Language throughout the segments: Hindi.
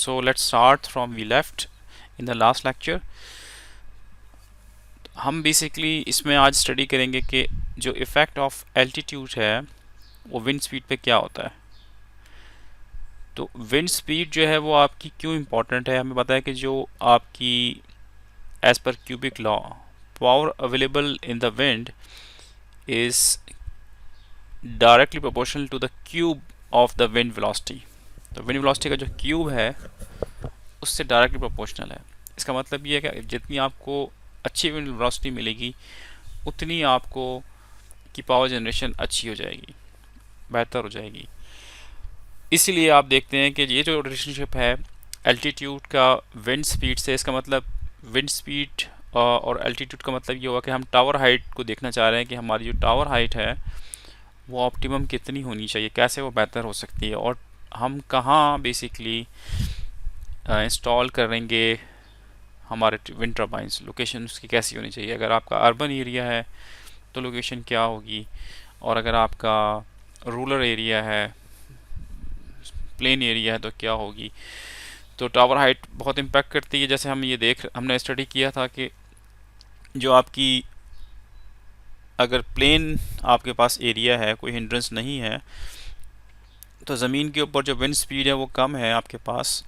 So let's start from we left in the last lecture. हम बेसिकली इसमें आज स्टडी करेंगे कि जो इफ़ेक्ट ऑफ एल्टीट्यूड है वो विंड स्पीड पे क्या होता है। तो विंड स्पीड जो है वो आपकी क्यों इम्पोर्टेंट है, हमें पता है कि जो आपकी as per cubic law power available in the wind is directly proportional to the cube of the wind velocity. तो विंड वेलोसिटी का जो क्यूब है उससे डायरेक्टली प्रोपोर्शनल है। इसका मतलब ये है कि जितनी आपको अच्छी विंड वेलोसिटी मिलेगी उतनी आपको की पावर जनरेशन अच्छी हो जाएगी, बेहतर हो जाएगी। इसीलिए आप देखते हैं कि ये जो रिलेशनशिप है एल्टीट्यूड का विंड स्पीड से, इसका मतलब विंड स्पीड और एल्टीट्यूड का मतलब ये हुआ कि हम टावर हाइट को देखना चाह रहे हैं कि हमारी जो टावर हाइट है वो ऑप्टिमम कितनी होनी चाहिए, कैसे वो बेहतर हो सकती है, और हम कहाँ बेसिकली इंस्टॉल करेंगे हमारे विंड टर्बाइंस, लोकेशन उसकी कैसी होनी चाहिए। अगर आपका अर्बन एरिया है तो लोकेशन क्या होगी, और अगर आपका रूरल एरिया है, प्लेन एरिया है तो क्या होगी। तो टावर हाइट बहुत इम्पैक्ट करती है। जैसे हमने स्टडी किया था कि जो आपकी अगर प्लेन आपके पास एरिया है, कोई हिंड्रेंस नहीं है, तो ज़मीन के ऊपर जो विंड स्पीड है वो कम है आपके पास,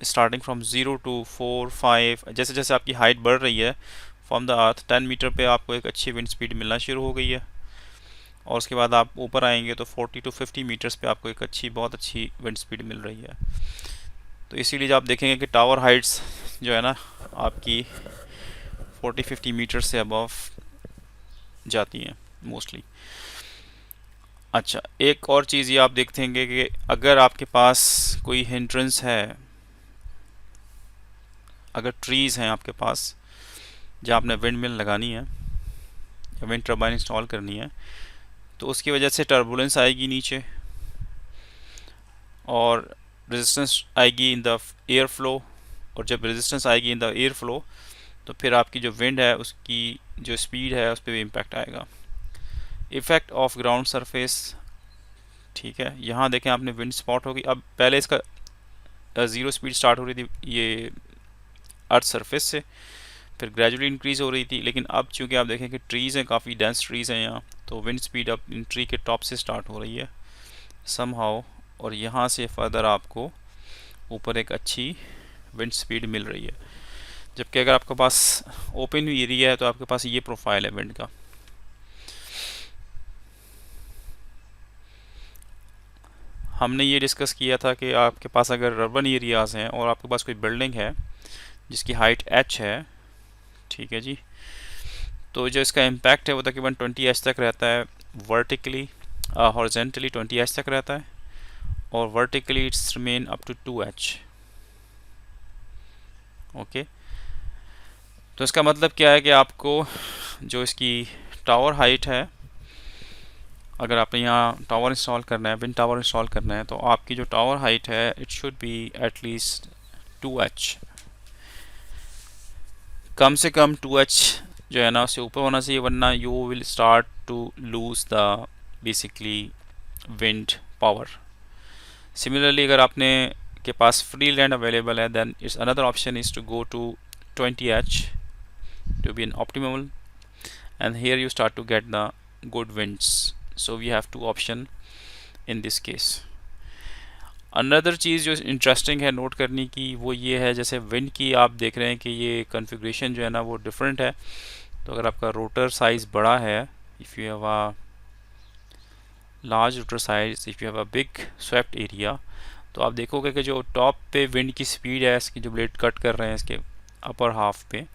स्टार्टिंग फ्रॉम 0 to 4, 5, जैसे जैसे आपकी हाइट बढ़ रही है फ्रॉम द अर्थ 10 मीटर पे आपको एक अच्छी विंड स्पीड मिलना शुरू हो गई है, और उसके बाद आप ऊपर आएंगे तो 40 to 50 मीटर्स पे आपको एक बहुत अच्छी विंड स्पीड मिल रही है। तो इसीलिए जब आप देखेंगे कि टावर हाइट्स जो है ना आपकी 40-50 मीटर से अबव जाती हैं मोस्टली। अच्छा, एक और चीज़ ये आप देखेंगे कि अगर आपके पास कोई हिंड्रेंस है, अगर ट्रीज़ हैं आपके पास जहाँ आपने विंड मिल लगानी है या विंड टर्बाइन इंस्टॉल करनी है, तो उसकी वजह से टर्बुलेंस आएगी नीचे और रेजिस्टेंस आएगी इन द एयर फ्लो, और जब रेजिस्टेंस आएगी इन द एयर फ्लो तो फिर आपकी जो विंड है उसकी जो स्पीड है उस पर भी इम्पैक्ट आएगा। इफ़ेक्ट ऑफ ग्राउंड सरफेस, ठीक है, यहाँ देखें आपने विंड स्पॉट होगी। अब पहले इसका ज़ीरो स्पीड स्टार्ट हो रही थी ये अर्थ सरफेस से, फिर ग्रेजुअली इंक्रीज़ हो रही थी, लेकिन अब चूँकि आप देखें कि ट्रीज़ हैं, काफ़ी डेंस ट्रीज़ हैं यहाँ, तो विंड स्पीड अब इन ट्री के टॉप से स्टार्ट हो रही है समहाउ, और यहाँ से फर्दर आपको ऊपर एक अच्छी विंड स्पीड मिल रही है। जबकि अगर आपके पास ओपन एरिया है तो आपके पास ये प्रोफाइल है विंड का। हमने ये डिस्कस किया था कि आपके पास अगर अर्बन एरियाज़ हैं और आपके पास कोई बिल्डिंग है जिसकी हाइट h है, ठीक है जी, तो जो इसका इम्पैक्ट है वो तकरीबन 20 h तक रहता है वर्टिकली, हॉरिजॉन्टली 20 h तक रहता है, और vertically it's remain up to 2 h। Okay, तो इसका मतलब क्या है कि आपको जो इसकी टावर हाइट है, अगर आपने यहाँ टावर इंस्टॉल करना है, विंड टावर इंस्टॉल करना है, तो आपकी जो टावर हाइट है it should be at least 2h, कम से कम 2h जो है ना उससे ऊपर होना चाहिए, वरना you will start to lose the basically wind power. Similarly अगर आपने के पास फ्री लैंड अवेलेबल है, then it's another option is to go to 20h to be an optimal, and here you start to get the good winds. So we have two option in this case. Another चीज़ जो इंटरेस्टिंग है नोट करने की वो ये है, जैसे विंड की आप देख रहे हैं कि ये कॉन्फ़िगरेशन जो है ना वो डिफरेंट है। तो अगर आपका रोटर साइज़ बड़ा है, if you have a large rotor size, if you have a big swept area, तो आप देखोगे कि जो टॉप पे विंड की स्पीड है, इसकी जो ब्लेड कट कर रहे हैं इसके अपर हाफ पे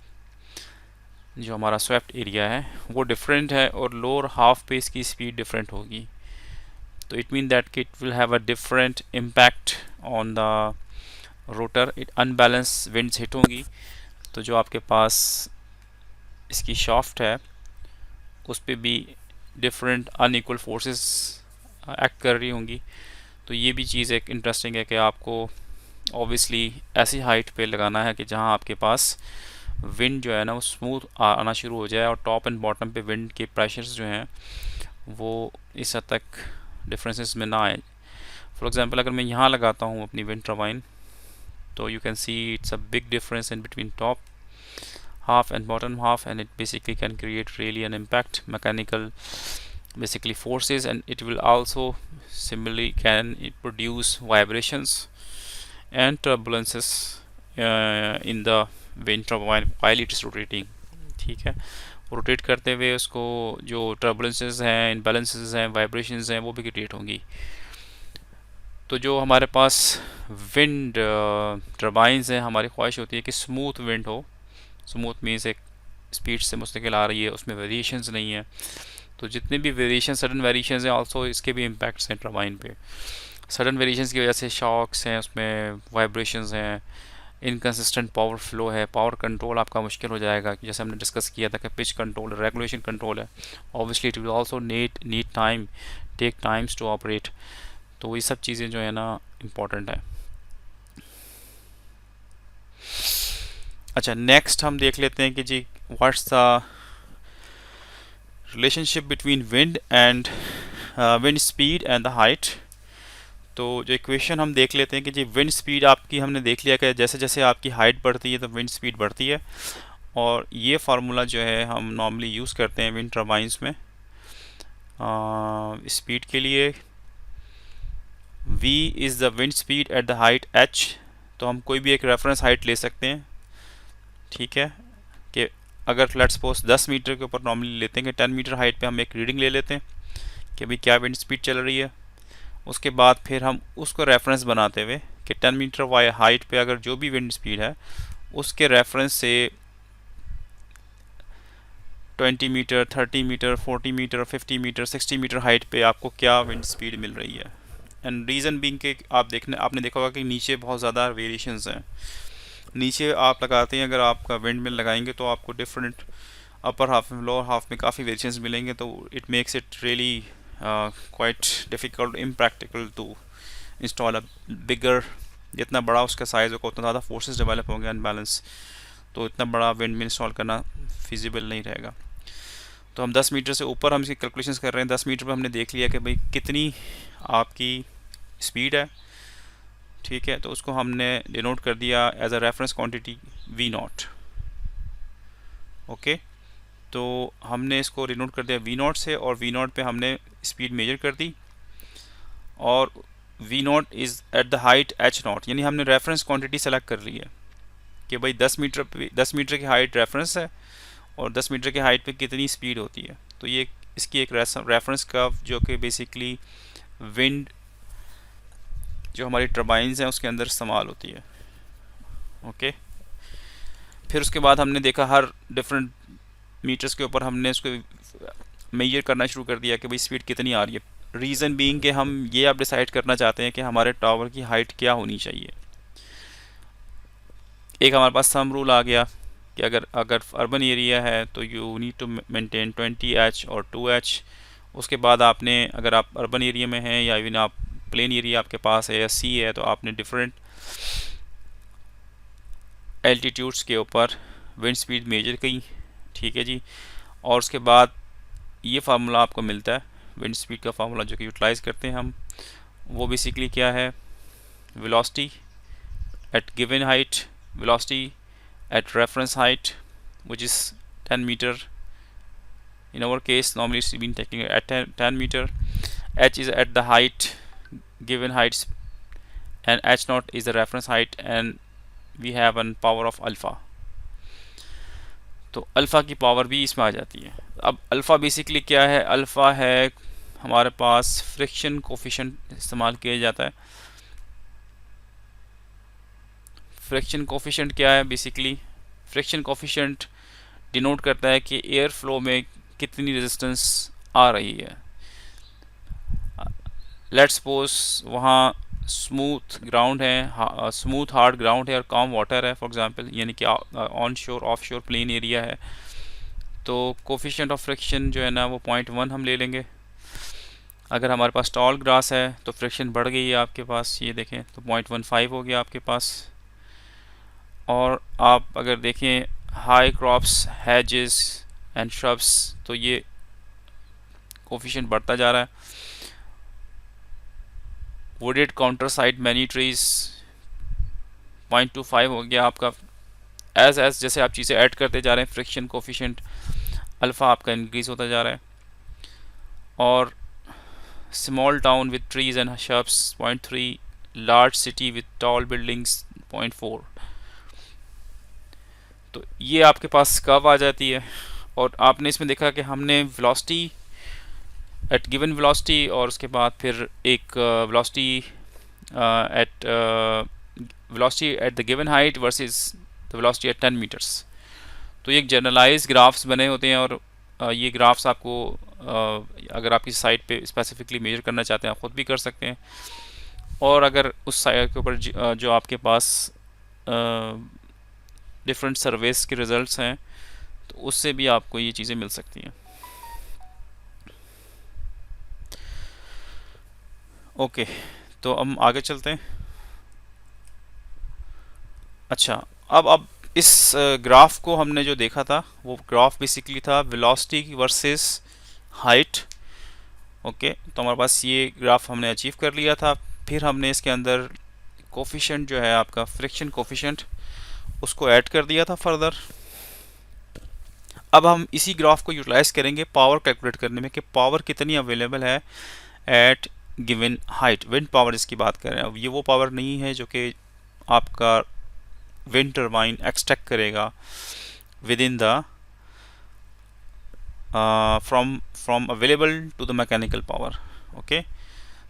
जो हमारा स्वेप्ट एरिया है वो डिफरेंट है, और लोअर हाफ पे इसकी स्पीड डिफरेंट होगी। तो इट मीन दैट कि it will have a different impact on the rotor, it unbalance winds hit होंगी, तो जो आपके पास इसकी शाफ्ट है उस पर भी डिफरेंट अनइक्वल फोर्सेस एक्ट कर रही होंगी। तो ये भी चीज़ एक इंटरेस्टिंग है कि आपको ऑब्वियसली ऐसी हाइट पे लगाना है कि जहाँ आपके पास विंड जो है ना वो स्मूथ आना शुरू हो जाए, और टॉप एंड बॉटम पे विंड के प्रेशर्स जो हैं वो इस हद तक डिफरेंसेस में ना आए। फॉर एग्जांपल अगर मैं यहाँ लगाता हूँ अपनी विंड टर्बाइन, तो you can see it's a big difference in between top half and bottom half, and it basically can create really an impact mechanical basically forces, and it will also similarly can it produce vibrations and turbulences in the wind turbine while it is rotating. ठीक है, रोटेट करते हुए उसको जो टर्बुलेंसेस हैं, इम्बैलेंसेस हैं, वाइब्रेशंस हैं, वो भी क्रिएट होंगी। तो जो हमारे पास विंड टर्बाइंस हैं, हमारी ख्वाहिश होती है कि स्मूथ विंड हो। स्मूथ मीन्स एक स्पीड से मुस्तकिल आ रही है, उसमें वेरिएशंस नहीं है। तो जितने भी वेरिएशन, सडन वेरिएशंस हैं, ऑल्सो इसके भी इम्पैक्ट्स हैं टर्बाइन पे। सडन वेरिएशंस की वजह से शॉक्स हैं, उसमें वाइब्रेशंस हैं, इनकंसिस्टेंट पावर फ्लो है, पावर कंट्रोल आपका मुश्किल हो जाएगा। जैसे हमने डिस्कस किया था कि पिच कंट्रोल, रेगुलेशन कंट्रोल है, obviously it will also need time, take times to operate. तो ये सब चीज़ें जो है ना इम्पॉर्टेंट है। अच्छा, नेक्स्ट हम देख लेते हैं कि जी what's the relationship between wind and wind speed and the height. तो जो इक्वेशन हम देख लेते हैं कि जी विंड स्पीड आपकी हमने देख लिया कि जैसे जैसे आपकी हाइट बढ़ती है तो विंड स्पीड बढ़ती है, और ये फार्मूला जो है हम नॉर्मली यूज़ करते हैं विंड टर्बाइंस में स्पीड के लिए। v is the wind speed at the height h। तो हम कोई भी एक रेफरेंस हाइट ले सकते हैं, ठीक है, कि अगर लेट्स सपोज 10 मीटर के ऊपर नॉर्मली लेते हैं कि 10 मीटर हाइट पे हम एक रीडिंग ले लेते हैं कि अभी क्या विंड स्पीड चल रही है। उसके बाद फिर हम उसको रेफरेंस बनाते हुए कि 10 मीटर वाई हाइट पे अगर जो भी विंड स्पीड है उसके रेफरेंस से 20 metre, 30 metre, 40 metre, 50 metre, 60 metre height पे आपको क्या विंड स्पीड मिल रही है। एंड रीज़न बीइंग के आपने देखा होगा कि नीचे बहुत ज़्यादा वेरिएशंस हैं। नीचे आप लगाते हैं, अगर आपका विंड मिल लगाएंगे तो आपको डिफरेंट अपर हाफ में, लोअर हाफ में काफ़ी वेरिएशंस मिलेंगे। तो it makes it really quite difficult, impractical to install a bigger. जितना बड़ा उसका साइज़ होगा उतना ज़्यादा फोर्सेस डेवलप होंगे अनबैलेंस, तो इतना बड़ा विंड मिल इंस्टॉल करना फिजिबल नहीं रहेगा। तो हम 10 मीटर से ऊपर हम इसकी कैलकुलेशंस कर रहे हैं। 10 मीटर पर हमने देख लिया कि भाई कितनी आपकी स्पीड है, ठीक है, तो उसको हमने डिनोट कर दिया as a reference quantity v0। Okay, तो हमने इसको डिनोट कर दिया v0 से, और v0 पे हमने स्पीड मेजर कर दी, और v0 is at the height h0, यानी हमने रेफरेंस क्वांटिटी सेलेक्ट कर ली है कि भाई 10 मीटर की हाइट रेफरेंस है, और 10 मीटर की हाइट पे कितनी स्पीड होती है। तो ये इसकी एक रेफरेंस कर्व जो कि बेसिकली विंड जो हमारी टर्बाइंस हैं उसके अंदर इस्तेमाल होती है। ओके, फिर उसके बाद हमने देखा हर डिफरेंट मीटर्स के ऊपर हमने उसको मेजर करना शुरू कर दिया कि भाई स्पीड कितनी आ रही है। रीज़न बीइंग कि हम ये आप डिसाइड करना चाहते हैं कि हमारे टावर की हाइट क्या होनी चाहिए। एक हमारे पास सम रूल आ गया कि अगर अर्बन एरिया है तो you need to maintain 20H और 2H। उसके बाद आपने, अगर आप अर्बन एरिया में हैं या इवन आप प्लेन एरिया आपके पास है या सी है, तो आपने डिफरेंट एल्टीट्यूड्स के ऊपर विंड स्पीड मेजर की, ठीक है जी। और उसके बाद ये फार्मूला आपको मिलता है विंड स्पीड का फार्मूला जो कि यूटिलाइज़ करते हैं हम। वो बेसिकली क्या है, velocity at given height, velocity at reference height which is 10 meter. In our case normally it's been taking at 10 meter. H is at the height, given heights, and h naught is the reference height, and we have an power of alpha. तो अल्फ़ा की पावर भी इसमें आ जाती है। अब अल्फ़ा बेसिकली क्या है, अल्फ़ा है हमारे पास फ्रिक्शन कोफिशिएंट इस्तेमाल किया जाता है। फ्रिक्शन कोफिशिएंट क्या है, बेसिकली फ्रिक्शन कोफिशिएंट डिनोट करता है कि एयर फ्लो में कितनी रेजिस्टेंस आ रही है। लेट्स सपोज वहाँ स्मूथ ग्राउंड है, स्मूथ हार्ड ग्राउंड है और कॉम वाटर है फॉर एग्जांपल, यानी कि ऑन शोर ऑफ शोर प्लेन एरिया है, तो कोफिशिएंट ऑफ फ्रिक्शन जो है ना वो 0.1 हम ले लेंगे। अगर हमारे पास टॉल ग्रास है तो फ्रिक्शन बढ़ गई है आपके पास, ये देखें तो 0.15 हो गया आपके पास। और आप अगर देखें high crops, Hess's and shrubs, तो ये कोफिशिएंट बढ़ता जा रहा है। Wooded counter side many trees 0.25 हो गया आपका। एज एज जैसे आप चीज़ें ऐड करते जा रहे हैं फ्रिक्शन कोफिशिएंट अल्फ़ा आपका इंक्रीज होता जा रहा है। और small town with trees and shrubs 0.3, large city with tall buildings 0.4। तो ये आपके पास कर्व आ जाती है। और आपने इसमें देखा कि हमने वेलोसिटी एट गिवन वेलोसिटी और उसके बाद फिर एक velocity at velocity at the given height versus the velocity at 10 metres. तो ये एक जनरलाइज ग्राफ्स बने होते हैं। और ये ग्राफ्स आपको अगर आप किसी साइट पे स्पेसिफिकली मेजर करना चाहते हैं आप ख़ुद भी कर सकते हैं। और अगर उस साइट के ऊपर जो आपके पास डिफरेंट सर्वेस के रिज़ल्ट्स हैं तो उससे भी आपको ये चीज़ें मिल सकती हैं। ओके, तो हम आगे चलते हैं। अच्छा, अब इस ग्राफ को हमने जो देखा था वो ग्राफ बेसिकली था वेलोसिटी वर्सेस हाइट। ओके, तो हमारे पास ये ग्राफ हमने अचीव कर लिया था। फिर हमने इसके अंदर कोफिशिएंट जो है आपका फ्रिक्शन कोफिशिएंट उसको ऐड कर दिया था फर्दर। अब हम इसी ग्राफ को यूटिलाइज करेंगे पावर कैलकुलेट करने में कि पावर कितनी अवेलेबल है at given height. Wind power इसकी बात कर रहे हैं। अब ये वो पावर नहीं है जो कि आपका विंड टर्बाइन एक्सट्रैक्ट करेगा with in the from available to the mechanical power. Okay,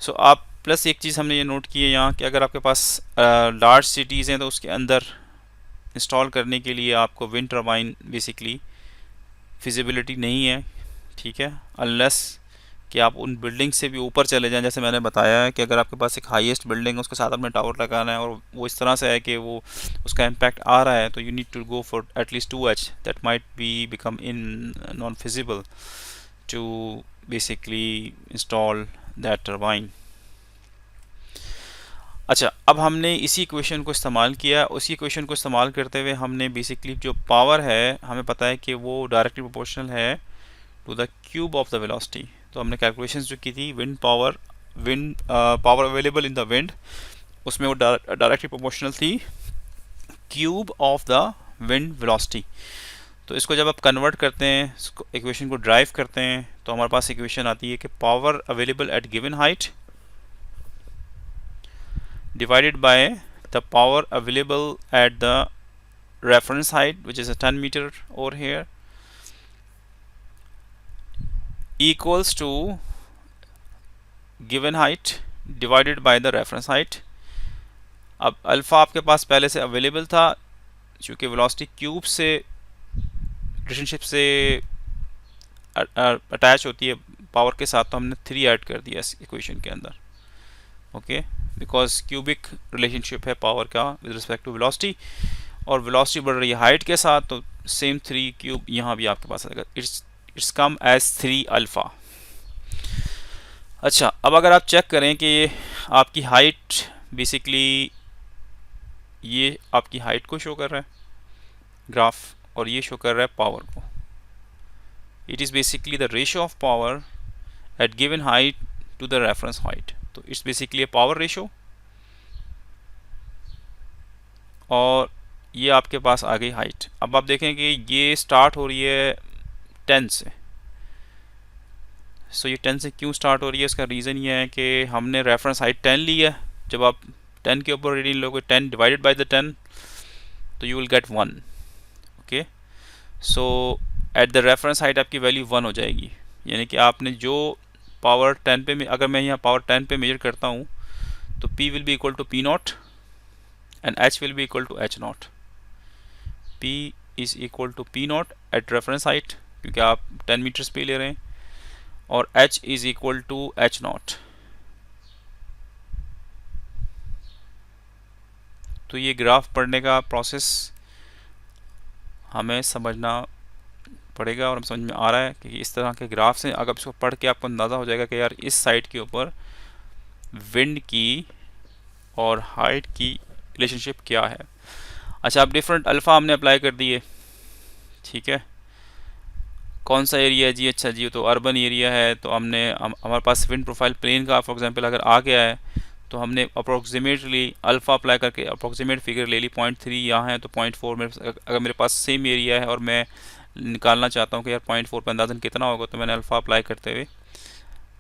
so आप प्लस एक चीज़ हमने ये नोट की है यहाँ कि अगर आपके पास लार्ज सिटीज़ हैं तो उसके अंदर इंस्टॉल करने के लिए आपको विंड टर्बाइन बेसिकली फिजिबिलिटी नहीं है, ठीक है, अनलेस कि आप उन बिल्डिंग से भी ऊपर चले जाएं। जैसे मैंने बताया है कि अगर आपके पास एक हाईएस्ट बिल्डिंग है उसके साथ आपने टावर लगाना है और वो इस तरह से है कि वो उसका इम्पैक्ट आ रहा है तो you need to go for at least 2H, that might be become in non feasible to basically install that turbine. अच्छा, अब हमने इसी इक्वेशन को इस्तेमाल किया। उसी इक्वेशन को इस्तेमाल करते हुए हमने बेसिकली जो पावर है हमें पता है कि वो डायरेक्टली प्रोपोर्शनल है to the cube of the velocity. तो हमने कैलकुलेशंस जो की थी wind power available in the wind, उसमें वो डायरेक्टली प्रोपोर्शनल थी cube of the wind velocity. तो इसको जब आप कन्वर्ट करते हैं, इक्वेशन को ड्राइव करते हैं, तो हमारे पास इक्वेशन आती है कि power available at given height divided by the power available at the reference height, which is a 10 meter over here, equals to given height divided by the reference height। अब अल्फ़ा आपके पास पहले से अवेलेबल था, चूँकि वेलोसिटी क्यूब से रिलेशनशिप से अटैच होती है पावर के साथ, तो हमने 3 ऐड कर दिया इस इक्वेशन के अंदर। ओके, बिकॉज क्यूबिक रिलेशनशिप है पावर का विद रिस्पेक्ट टू वेलोसिटी, और वेलोसिटी बढ़ रही है हाइट के साथ, तो सेम 3 क्यूब यहाँ भी आपके पास आएगा। It's come as 3 alpha. अच्छा, अब अगर आप चेक करें कि ये आपकी हाइट बेसिकली ये आपकी हाइट को शो कर रहा है ग्राफ, और ये शो कर रहा है पावर को। It is basically the ratio of power at given height to the reference height. तो it's basically a power ratio, और ये आपके पास आ गई हाइट। अब आप देखें कि ये स्टार्ट हो रही है 10 से। सो ये 10 से क्यों स्टार्ट हो रही है, इसका रीज़न ये है कि हमने रेफरेंस हाइट 10 ली है। जब आप 10 के ऊपर रीडिंग लोगे 10 डिवाइडेड बाय द 10, तो you will get 1। Okay, so at the reference height आपकी वैल्यू 1 हो जाएगी, यानी कि आपने जो पावर 10 पे, अगर मैं यहाँ पावर 10 पे मेजर करता हूँ तो P will be equal to P naught and H will be equal to H naught. P is equal to P naught at reference height, क्योंकि आप 10 मीटर्स पे ले रहे हैं, और H is equal to H naught. तो ये ग्राफ पढ़ने का प्रोसेस हमें समझना पड़ेगा, और हम समझ में आ रहा है कि इस तरह के ग्राफ से अगर इसको पढ़ के आपको अंदाज़ा हो जाएगा कि यार इस साइड के ऊपर विंड की और हाइट की रिलेशनशिप क्या है। अच्छा, अब डिफरेंट अल्फ़ा हमने अप्लाई कर दिए, ठीक है। कौन सा एरिया है जी? अच्छा जी, तो अर्बन एरिया है, तो हमारे पास विंड प्रोफाइल प्लेन का फॉर एग्जांपल अगर आ गया है तो हमने अप्रोक्सीमेटली अल्फ़ा अप्लाई करके अप्रोक्सीमेट फिगर ले ली, 0.3 यहाँ है तो 0.4 मेरे, अगर मेरे पास सेम एरिया है और मैं निकालना चाहता हूँ कि यार 0.4 पर अंदाज़न कितना होगा, तो मैंने अल्फ़ा अप्लाई करते हुए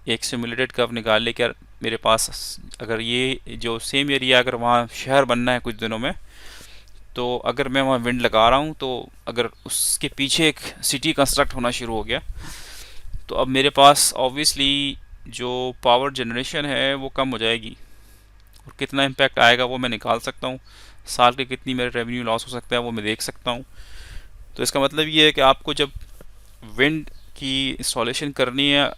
एक सिमुलेटेड कर्व निकाल लिया कि यार मेरे पास अगर ये जो सेम एरिया अगर वहाँ शहर बनना है कुछ दिनों में, तो अगर मैं वहाँ विंड लगा रहा हूँ तो अगर उसके पीछे एक सिटी कंस्ट्रक्ट होना शुरू हो गया, तो अब मेरे पास ऑब्वियसली जो पावर जनरेशन है वो कम हो जाएगी, और कितना इम्पैक्ट आएगा वो मैं निकाल सकता हूँ, साल के कितनी मेरे रेवेन्यू लॉस हो सकता है वो मैं देख सकता हूँ। तो इसका मतलब ये है कि आपको जब विंड की इंस्टॉलेशन करनी है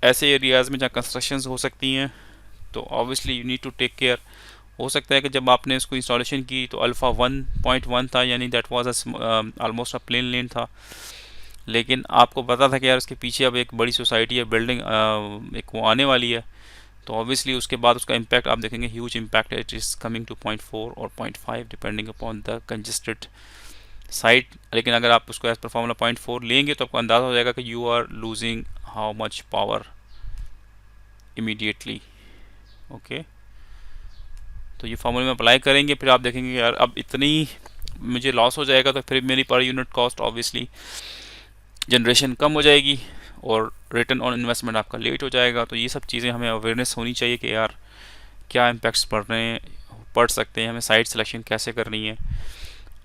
ऐसे एरियाज़ में जहाँ कंस्ट्रक्शंस हो सकती हैं, तो obviously you need to take care. हो सकता है कि जब आपने इसको इंस्टॉलेशन की तो अल्फ़ा 1.1 था, यानी that was almost a plain land था, लेकिन आपको पता था कि यार उसके पीछे अब एक बड़ी सोसाइटी है, बिल्डिंग एक वो आने वाली है, तो ऑब्वियसली उसके बाद उसका इम्पैक्ट आप देखेंगे ह्यूज इम्पैक्ट है, इट इज़ कमिंग टू 0.4 और 0.5 depending upon the congested site. लेकिन अगर आप उसको एज पर फॉर्मूला 0.4 लेंगे तो आपको अंदाज़ा हो जाएगा कि you are losing how much power immediately. Okay, तो ये फार्मूले में अप्लाई करेंगे, फिर आप देखेंगे यार अब इतनी मुझे लॉस हो जाएगा, तो फिर मेरी पर यूनिट कॉस्ट ऑब्वियसली जनरेशन कम हो जाएगी और रिटर्न ऑन इन्वेस्टमेंट आपका लेट हो जाएगा। तो ये सब चीज़ें हमें अवेयरनेस होनी चाहिए कि यार क्या इम्पैक्ट्स पड़ सकते हैं, हमें साइट सिलेक्शन कैसे करनी है,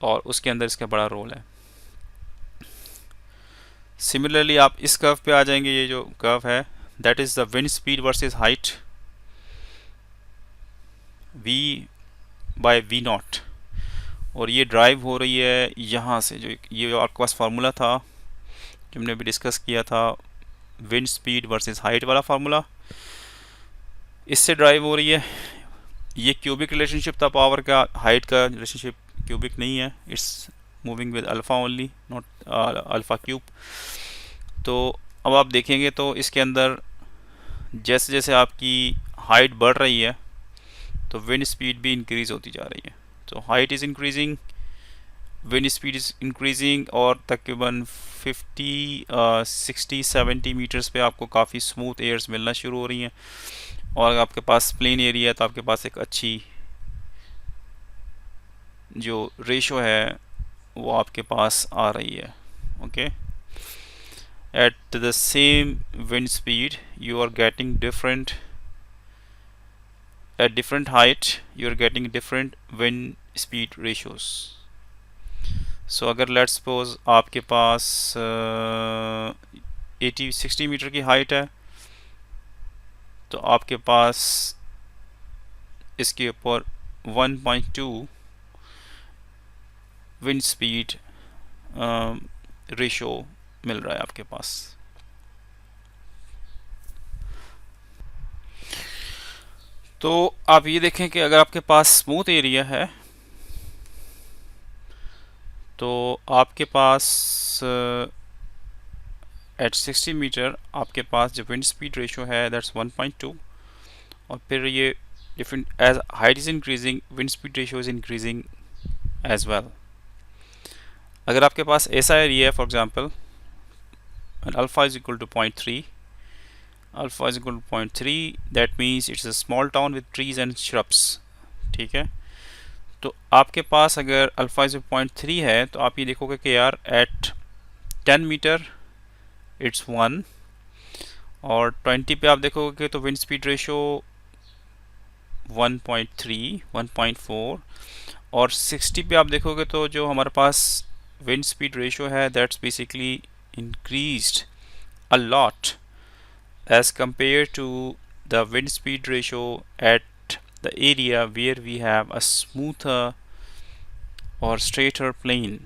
और उसके अंदर इसका बड़ा रोल है। सिमिलरली आप इस कर्व पे आ जाएंगे, ये जो कर्व है that is the wind speed versus height v by v naught, और ये ड्राइव हो रही है यहाँ से, जो ये आपके पास फार्मूला था जो हमने अभी डिस्कस किया था, विंड स्पीड वर्सेस हाइट वाला फार्मूला, इससे ड्राइव हो रही है। ये क्यूबिक रिलेशनशिप था पावर का, हाइट का रिलेशनशिप क्यूबिक नहीं है, it's moving with alpha only, not alpha cube. तो अब आप देखेंगे तो इसके अंदर जैसे जैसे आपकी हाइट बढ़ रही है तो विंड स्पीड भी इंक्रीज़ होती जा रही है। तो height is increasing, wind speed is increasing, और तकरीबन 50-60-70 मीटर्स पे आपको काफ़ी स्मूथ एयर्स मिलना शुरू हो रही हैं, और अगर आपके पास प्लेन एरिया है तो आपके पास एक अच्छी जो रेशो है वो आपके पास आ रही है। Okay, at the same wind speed you are getting different, at different height you are getting different wind speed ratios. So अगर let's suppose आपके पास 80-60 मीटर की हाइट है, तो आपके पास इसके ऊपर 1.2 विंड स्पीड रेशो मिल रहा है आपके पास। तो आप ये देखें कि अगर आपके पास स्मूथ एरिया है तो आपके पास एट 60 मीटर आपके पास जो विंड स्पीड रेशो है दैट्स 1.2, और फिर ये different as height is increasing wind speed ratio is increasing as well. अगर आपके पास ऐसा एरिया है for example alpha is equal to 0.3, alpha is equal to 0.3, that means it's a small town with trees and shrubs. ठीक है, तो आपके पास अगर अल्फ़ा इज 0.3 है तो आप ये देखोगे कि यार एट 10 मीटर इट्स 1, और 20 पे आप देखोगे तो विंड स्पीड रेशो 1.3, 1.4, और 60 पे आप देखोगे तो जो हमारे पास विंड स्पीड रेशो है that's basically increased a lot as compared to the wind speed ratio at the area where we have a smoother or straighter plane।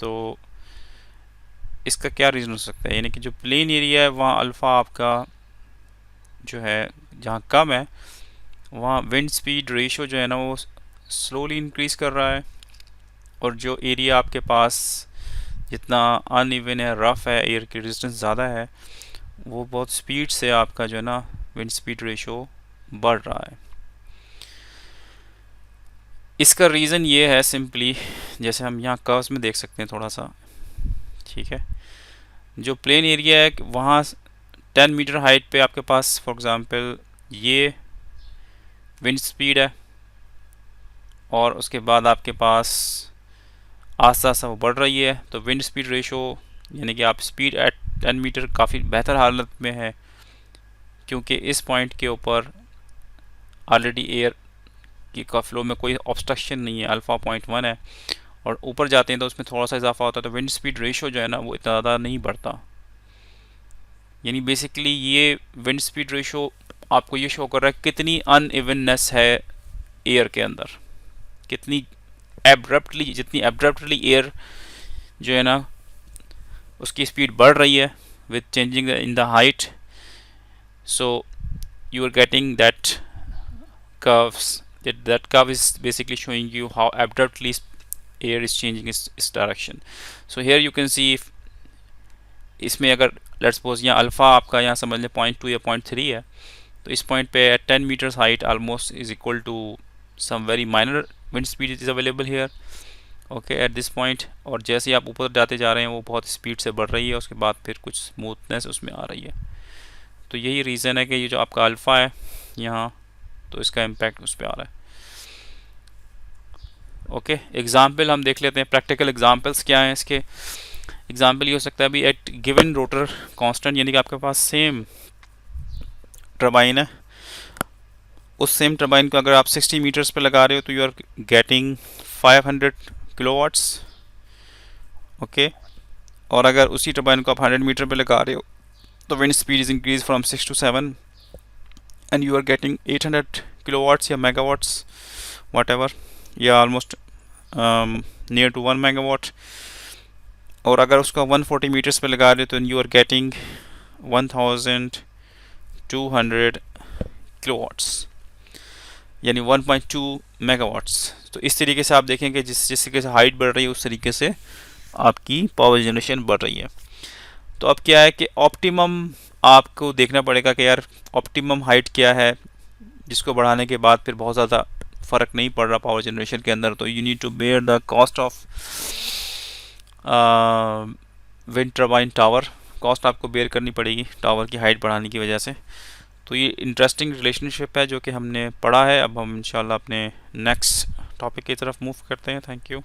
तो इसका क्या रीज़न हो सकता है, यानी कि जो प्लेन एरिया है वहाँ अल्फ़ा आपका जो है जहाँ कम है वहाँ विंड स्पीड रेशो जो है ना वो स्लोली इंक्रीज़ कर रहा है, और जो एरिया आपके पास जितना अनइवन है, रफ़ है, एयर की रेजिस्टेंस ज़्यादा है, वो बहुत स्पीड से आपका जो है ना विंड स्पीड रेशो बढ़ रहा है। इसका रीज़न ये है सिंपली, जैसे हम यहाँ कर्व्स में देख सकते हैं थोड़ा सा, ठीक है, जो प्लेन एरिया है वहाँ 10 मीटर हाइट पे आपके पास फॉर एग्ज़ाम्पल ये विंड स्पीड है, और उसके बाद आपके पास आस्ता आस्ता वो बढ़ रही है। तो विंड स्पीड रेशो यानी कि आप स्पीड एट 10 मीटर काफ़ी बेहतर हालत में है, क्योंकि इस पॉइंट के ऊपर ऑलरेडी एयर की का फ्लो में कोई ऑब्स्ट्रक्शन नहीं है, अल्फ़ा 0.1 है, और ऊपर जाते हैं तो उसमें थोड़ा सा इजाफा होता है, तो विंड स्पीड रेशो जो है ना वो इतना ज़्यादा नहीं बढ़ता। यानी बेसिकली ये विंड स्पीड रेशो आपको ये शो कर रहा है कितनी अनइवननेस है एयर के अंदर, कितनी एब्रप्टली, जितनी एब्रप्टली एयर जो है ना उसकी स्पीड बढ़ रही है with changing in the height. So you are getting that curves, that curve is basically showing you how abruptly air is changing its direction. So here you can see if इसमें अगर लेट्स सपोज यहाँ अल्फ़ा आपका यहाँ समझ लें 0.2 या 0.3 है, तो इस पॉइंट पे at 10 meters height almost is equal to some very minor wind speed is available here, okay, at this point। और जैसे ही आप ऊपर जाते जा रहे हैं वो बहुत स्पीड से बढ़ रही है, उसके बाद फिर कुछ स्मूथनेस उसमें आ रही है। तो यही रीज़न है कि ये जो आपका अल्फ़ा है यहाँ, तो इसका इम्पैक्ट उस पर आ रहा है। ओके, एग्जाम्पल हम देख लेते हैं, प्रैक्टिकल एग्जाम्पल्स क्या हैं इसके। एग्जाम्पल ये हो सकता है अभी एट गिवन रोटर कांस्टेंट, यानी कि आपके पास सेम टर्बाइन है, उस सेम टर्बाइन को अगर आप 60 मीटर्स पे लगा रहे हो तो you are getting 500 kilowatts, okay. और अगर उसी टर्बाइन को आप 100 मीटर पे लगा रहे हो तो wind speed is increase from 6 to 7 and you are getting 800 kilowatts या मेगावाट्स whatever, या ऑलमोस्ट नियर टू 1 मेगावाट। और अगर उसका 140 मीटर्स पे लगा रहे हो तो यू आर गेटिंग 1200 किलोवाट्स, यानी 1.2 मेगावाट्स। तो इस तरीके से आप देखें कि जिस तरीके से हाइट बढ़ रही है उस तरीके से आपकी पावर जनरेशन बढ़ रही है। तो अब क्या है कि ऑप्टिमम आपको देखना पड़ेगा कि यार ऑप्टिमम हाइट क्या है, जिसको बढ़ाने के बाद फिर बहुत ज़्यादा फ़र्क नहीं पड़ रहा पावर जनरेशन के अंदर। तो you need to bear the cost of wind turbine tower, cost आपको बेयर करनी पड़ेगी टावर की हाइट बढ़ाने की वजह से। तो ये इंटरेस्टिंग रिलेशनशिप है जो कि हमने पढ़ा है। अब हम इंशाल्लाह अपने नेक्स्ट टॉपिक की तरफ मूव करते हैं। Thank you.